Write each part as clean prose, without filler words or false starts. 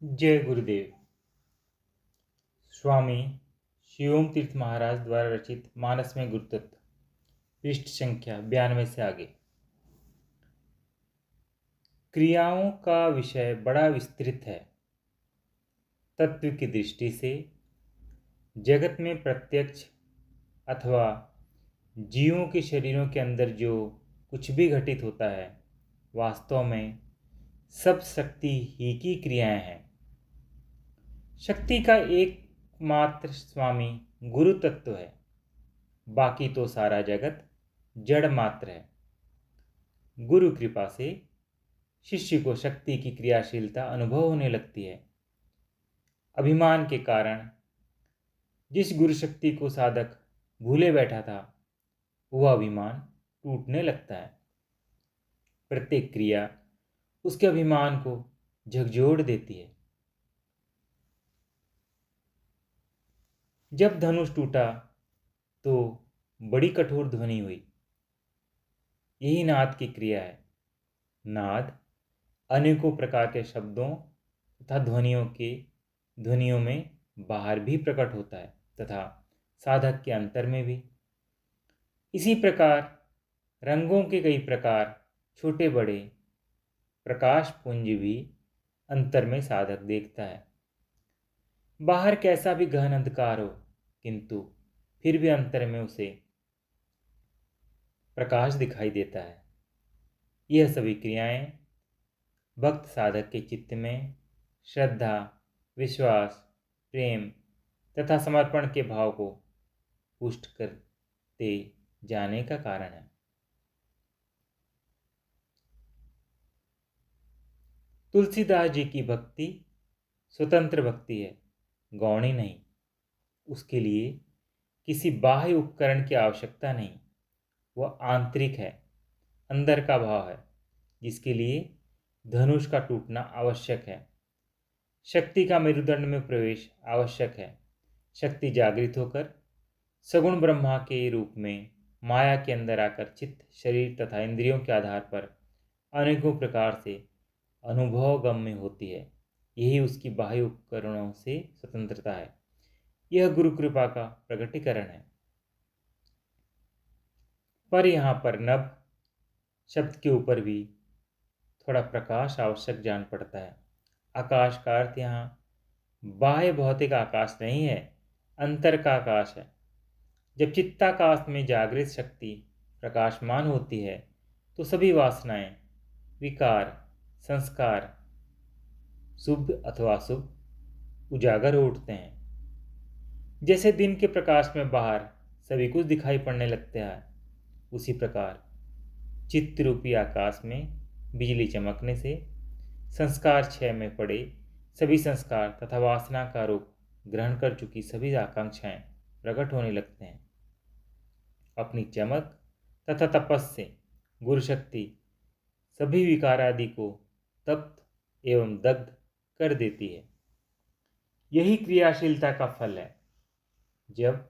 जय गुरुदेव। स्वामी शिवोम तीर्थ महाराज द्वारा रचित मानस में गुरुतत्व, पृष्ठ संख्या 92 से आगे। क्रियाओं का विषय बड़ा विस्तृत है। तत्व की दृष्टि से जगत में प्रत्यक्ष अथवा जीवों के शरीरों के अंदर जो कुछ भी घटित होता है, वास्तव में सब शक्ति ही की क्रियाएं हैं। शक्ति का एकमात्र स्वामी गुरु तत्व है, बाकी तो सारा जगत जड़ मात्र है। गुरु कृपा से शिष्य को शक्ति की क्रियाशीलता अनुभव होने लगती है। अभिमान के कारण जिस गुरु शक्ति को साधक भूले बैठा था, वह अभिमान टूटने लगता है। प्रत्येक क्रिया उसके अभिमान को झकझोर देती है। जब धनुष टूटा तो बड़ी कठोर ध्वनि हुई। यही नाद की क्रिया है। नाद अनेकों प्रकार के शब्दों तथा ध्वनियों में बाहर भी प्रकट होता है तथा साधक के अंतर में भी। इसी प्रकार रंगों के कई प्रकार, छोटे बड़े प्रकाश पुंज भी अंतर में साधक देखता है। बाहर कैसा भी गहन अंधकार हो, किंतु फिर भी अंतर में उसे प्रकाश दिखाई देता है। यह सभी क्रियाएं भक्त साधक के चित्त में श्रद्धा, विश्वास, प्रेम तथा समर्पण के भाव को पुष्ट करते जाने का कारण है। तुलसीदास जी की भक्ति स्वतंत्र भक्ति है, गौणी नहीं। उसके लिए किसी बाह्य उपकरण की आवश्यकता नहीं। वह आंतरिक है, अंदर का भाव है, जिसके लिए धनुष का टूटना आवश्यक है। शक्ति का मेरुदंड में प्रवेश आवश्यक है। शक्ति जागृत होकर सगुण ब्रह्मा के रूप में माया के अंदर आकर चित्त, शरीर तथा इंद्रियों के आधार पर अनेकों प्रकार से अनुभव गम्य होती है। यही उसकी बाह्य उपकरणों से स्वतंत्रता है। यह गुरु कृपा का प्रकटीकरण है। पर यहाँ पर नभ शब्द के ऊपर भी थोड़ा प्रकाश आवश्यक जान पड़ता है। आकाश का अर्थ यहाँ बाह्य भौतिक आकाश नहीं है, अंतर का आकाश है। जब चित्ताकाश में जागृत शक्ति प्रकाशमान होती है तो सभी वासनाएं, विकार, संस्कार, शुभ अथवा अशुभ उजागर हो उठते हैं। जैसे दिन के प्रकाश में बाहर सभी कुछ दिखाई पड़ने लगता है, उसी प्रकार चित्त रूपी आकाश में बिजली चमकने से संस्कार क्षय में पड़े सभी संस्कार तथा वासना का रूप ग्रहण कर चुकी सभी आकांक्षाएं प्रकट होने लगते हैं। अपनी चमक तथा तपस से गुरु शक्ति सभी विकार आदि को तप्त एवं दग्ध कर देती है। यही क्रियाशीलता का फल है। जब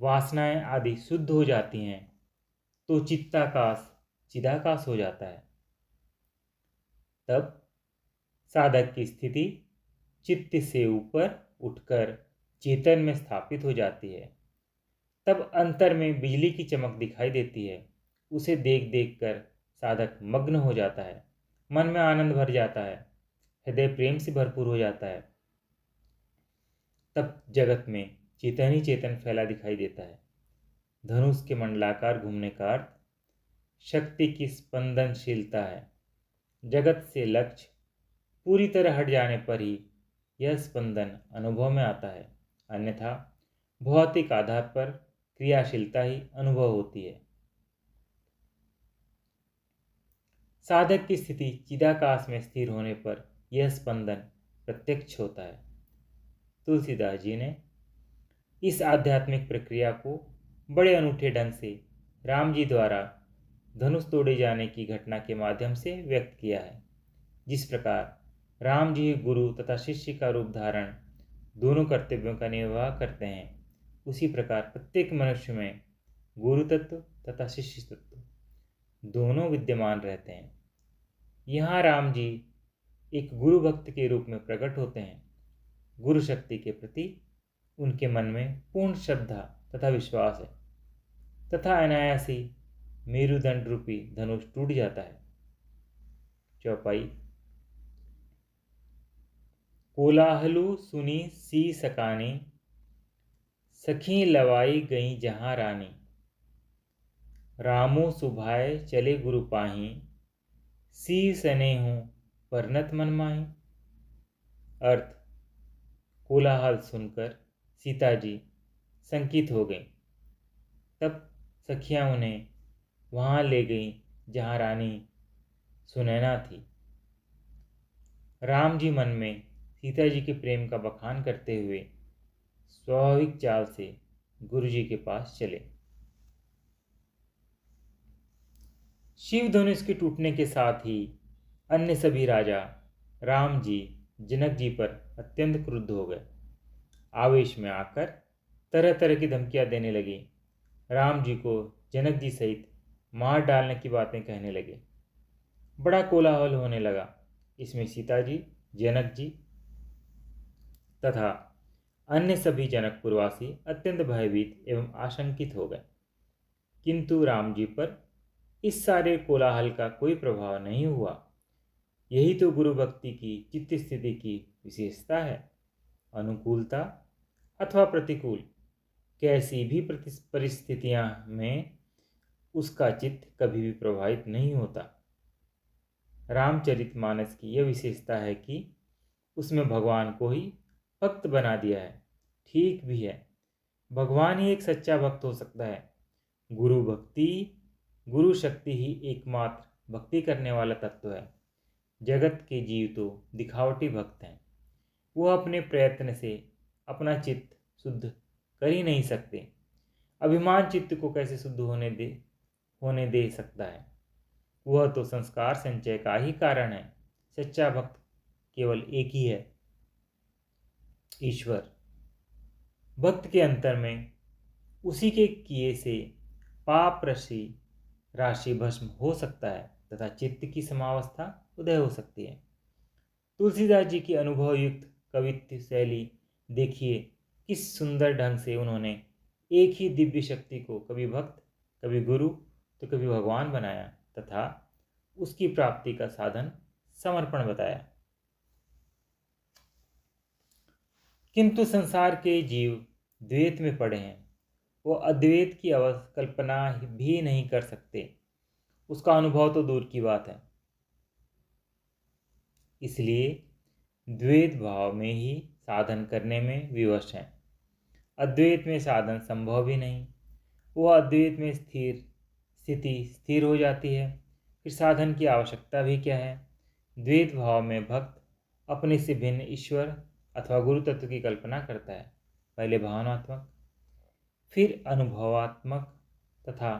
वासनाएं आदि शुद्ध हो जाती हैं तो चित्ताकाश चिदाकाश हो जाता है। तब साधक की स्थिति चित्त से ऊपर उठकर चेतन में स्थापित हो जाती है। तब अंतर में बिजली की चमक दिखाई देती है। उसे देख देख कर साधक मग्न हो जाता है। मन में आनंद भर जाता है, हृदय प्रेम से भरपूर हो जाता है। तब जगत में चेतन ही चेतन फैला दिखाई देता है। धनुष के मंडलाकार घूमने का अर्थ शक्ति की स्पंदनशीलता है। जगत से लक्ष्य पूरी तरह हट जाने पर ही यह स्पंदन अनुभव में आता है, अन्यथा भौतिक आधार पर क्रियाशीलता ही अनुभव होती है। साधक की स्थिति चिदाकाश में स्थिर होने पर यह स्पंदन प्रत्यक्ष होता है। तुलसीदास जी ने इस आध्यात्मिक प्रक्रिया को बड़े अनूठे ढंग से राम जी द्वारा धनुष तोड़े जाने की घटना के माध्यम से व्यक्त किया है। जिस प्रकार राम जी गुरु तथा शिष्य का रूप धारण दोनों कर्तव्यों का निर्वाह करते हैं, उसी प्रकार प्रत्येक मनुष्य में गुरु तत्व तथा शिष्य तत्व दोनों विद्यमान रहते हैं। यहाँ राम जी एक गुरु भक्त के रूप में प्रकट होते हैं। गुरु शक्ति के प्रति उनके मन में पूर्ण श्रद्धा तथा विश्वास है तथा अनायास ही मेरुदंड रूपी धनुष टूट जाता है। चौपाई। कोलाहलु सुनी सी सकानी, सखी लवाई गई जहां रानी। रामो सुभाए चले गुरु पाही, सी सने हूँ परनत मन माही। अर्थ। कोलाहल सुनकर सीता जी शंकित हो गईं। तब सखियां उन्हें वहां ले गईं जहां रानी सुनैना थी। राम जी मन में सीता जी के प्रेम का बखान करते हुए स्वाभाविक चाल से गुरु जी के पास चले। शिव धनुष के टूटने के साथ ही अन्य सभी राजा राम जी जनक जी पर अत्यंत क्रुद्ध हो गए। आवेश में आकर तरह तरह की धमकियां देने लगी। राम जी को जनक जी सहित मार डालने की बातें कहने लगे। बड़ा कोलाहल होने लगा। इसमें सीता जी, जनक जी तथा अन्य सभी जनकपुरवासी अत्यंत भयभीत एवं आशंकित हो गए। किंतु राम जी पर इस सारे कोलाहल का कोई प्रभाव नहीं हुआ। यही तो गुरु भक्ति की चित्त स्थिति की विशेषता है। अनुकूलता अथवा प्रतिकूल कैसी भी परिस्थितियां में उसका चित्त कभी भी प्रभावित नहीं होता। रामचरितमानस की यह विशेषता है कि उसमें भगवान को ही भक्त बना दिया है। ठीक भी है, भगवान ही एक सच्चा भक्त हो सकता है। गुरु शक्ति ही एकमात्र भक्ति करने वाला तत्व है। जगत के जीव तो दिखावटी भक्त हैं। वह अपने प्रयत्न से अपना चित्त शुद्ध कर ही नहीं सकते। अभिमान चित्त को कैसे शुद्ध होने दे सकता है? वह तो संस्कार संचय का ही कारण है। सच्चा भक्त केवल एक ही है, ईश्वर। भक्त के अंतर में उसी के किए से पाप राशि भस्म हो सकता है तथा चित्त की समावस्था उदय हो सकती है। तुलसीदास जी की अनुभव युक्त कवित्व शैली देखिए, किस सुंदर ढंग से उन्होंने एक ही दिव्य शक्ति को कभी भक्त, कभी गुरु तो कभी भगवान बनाया तथा उसकी प्राप्ति का साधन समर्पण बताया। किंतु संसार के जीव द्वैत में पड़े हैं। वो अद्वैत की कल्पना भी नहीं कर सकते। उसका अनुभव तो दूर की बात है। इसलिए द्वैत भाव में ही साधन करने में विवश हैं। अद्वैत में साधन संभव ही नहीं। वह अद्वैत में स्थिर हो जाती है, फिर साधन की आवश्यकता भी क्या है? द्वैत भाव में भक्त अपने से भिन्न ईश्वर अथवा गुरु तत्व की कल्पना करता है। पहले भावनात्मक, फिर अनुभवात्मक तथा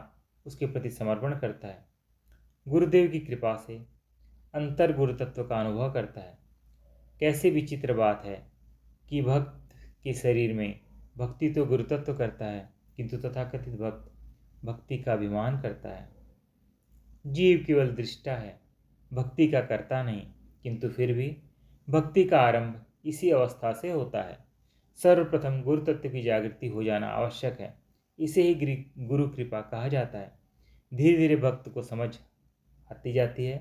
उसके प्रति समर्पण करता है। गुरुदेव की कृपा से अंतर गुरु तत्व का अनुभव करता है। कैसे विचित्र बात है कि भक्त के शरीर में भक्ति तो गुरु तत्व करता है, किंतु तथाकथित भक्त भक्ति का अभिमान करता है। जीव केवल दृष्टा है, भक्ति का करता नहीं, किंतु फिर भी भक्ति का आरंभ इसी अवस्था से होता है। सर्वप्रथम गुरु तत्व की जागृति हो जाना आवश्यक है। इसे ही गुरु कृपा कहा जाता है। धीरे धीरे भक्त को समझ आती जाती है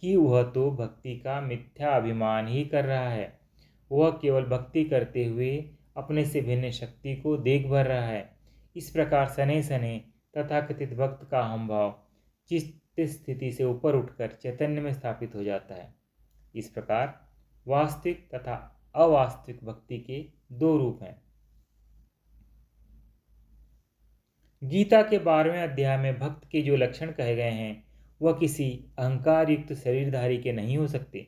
कि वह तो भक्ति का मिथ्या अभिमान ही कर रहा है। वह केवल भक्ति करते हुए अपने से भिन्न शक्ति को देख भर रहा है। इस प्रकार सने सने तथाकथित भक्त का अहंभाव चित्त स्थिति से ऊपर उठकर चैतन्य में स्थापित हो जाता है। इस प्रकार वास्तविक तथा अवास्तविक भक्ति के दो रूप हैं। गीता के 12वें अध्याय में भक्त के जो लक्षण कहे गए हैं वह किसी अहंकार युक्त शरीरधारी के नहीं हो सकते,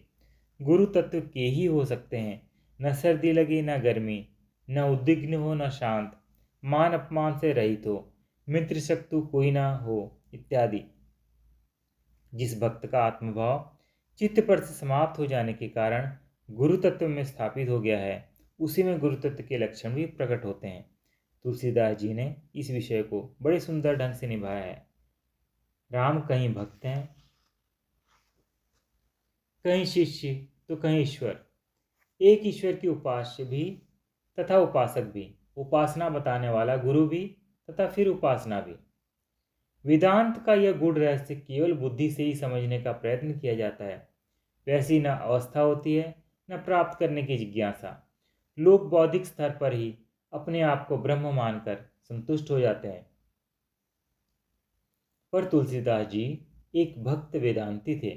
गुरु तत्व के ही हो सकते हैं। न सर्दी लगे न गर्मी, न उद्विग्न हो न शांत, मान अपमान से रहित हो, मित्र शत्रु कोई ना हो इत्यादि। जिस भक्त का आत्मभाव चित्त पर से समाप्त हो जाने के कारण गुरु तत्व में स्थापित हो गया है, उसी में गुरु तत्व के लक्षण भी प्रकट होते हैं। तुलसीदास जी ने इस विषय को बड़े सुंदर ढंग से निभाया है। राम कहीं भक्त हैं, कहीं शिष्य तो कहीं ईश्वर। एक ईश्वर की उपास्य भी तथा उपासक भी, उपासना बताने वाला गुरु भी तथा फिर उपासना भी। वेदांत का यह गूढ़ रहस्य केवल बुद्धि से ही समझने का प्रयत्न किया जाता है। वैसी न अवस्था होती है, न प्राप्त करने की जिज्ञासा। लोग बौद्धिक स्तर पर ही अपने आप को ब्रह्म मानकर संतुष्ट हो जाते हैं। पर तुलसीदास जी एक भक्त वेदांती थे।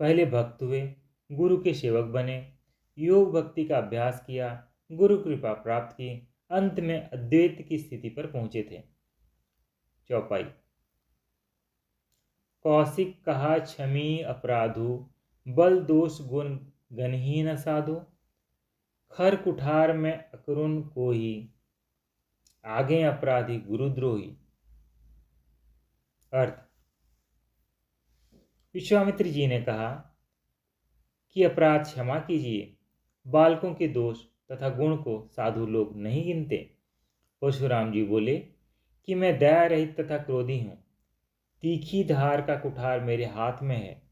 पहले भक्त हुए, गुरु के सेवक बने, योग भक्ति का अभ्यास किया, गुरु कृपा प्राप्त की, अंत में अद्वैत की स्थिति पर पहुंचे थे। चौपाई। कौशिक कहा क्षमी अपराधु, बल दोष गुण गणहीन साधु, खर कुठार में अकरुण को ही, आगे अपराधी गुरुद्रोही। अर्थ। विश्वामित्र जी ने कहा कि अपराध क्षमा कीजिए, बालकों के दोष तथा गुण को साधु लोग नहीं गिनते। परशुराम जी बोले कि मैं दया रहित तथा क्रोधी हूँ, तीखी धार का कुठार मेरे हाथ में है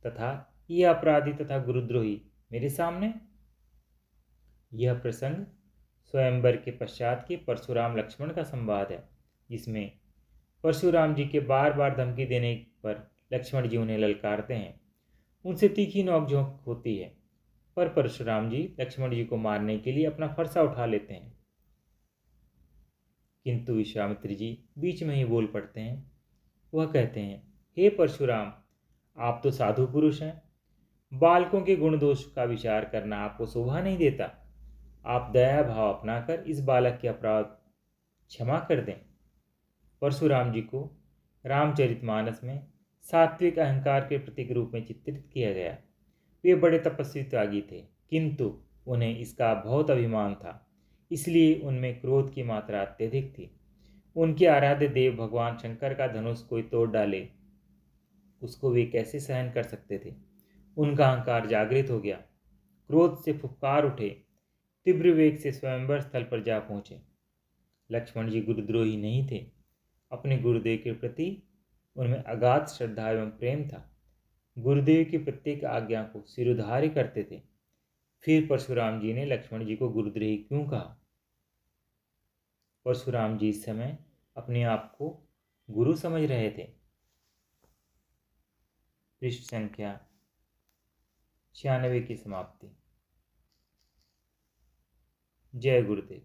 तथा यह अपराधी तथा गुरुद्रोही मेरे सामने। यह प्रसंग स्वयंवर के पश्चात के परशुराम लक्ष्मण का संवाद है, जिसमें परशुराम जी के बार बार धमकी देने पर लक्ष्मण जी उन्हें ललकारते हैं। उनसे तीखी नोकझोंक होती है, पर परशुराम जी लक्ष्मण जी को मारने के लिए अपना फरसा उठा लेते हैं। किंतु विश्वामित्र जी बीच में ही बोल पड़ते हैं। वह कहते हैं, हे परशुराम, आप तो साधु पुरुष हैं, बालकों के गुण दोष का विचार करना आपको शोभा नहीं देता। आप दया भाव अपनाकर इस बालक के अपराध क्षमा कर दें। परशुराम जी को रामचरितमानस में सात्विक अहंकार के प्रतीक रूप में चित्रित किया गया। वे बड़े तपस्वी त्यागी थे, किंतु उन्हें इसका बहुत अभिमान था, इसलिए उनमें क्रोध की मात्रा अत्यधिक थी। उनके आराध्य देव भगवान शंकर का धनुष कोई तोड़ डाले, उसको वे कैसे सहन कर सकते थे। उनका अहंकार जागृत हो गया, क्रोध से फुफकार उठे, तीव्र वेग से स्वयंवर स्थल पर जा पहुंचे। लक्ष्मण जी गुरुद्रोही नहीं थे। अपने गुरुदेव के प्रति उनमें अगाध श्रद्धा एवं प्रेम था। गुरुदेव की प्रत्येक आज्ञा को सिरोधार्य करते थे। फिर परशुराम जी ने लक्ष्मण जी को गुरुद्रोही क्यों कहा? परशुराम जी इस समय अपने आप को गुरु समझ रहे थे। पृष्ठ संख्या 96 की समाप्ति। जय गुरुदेव।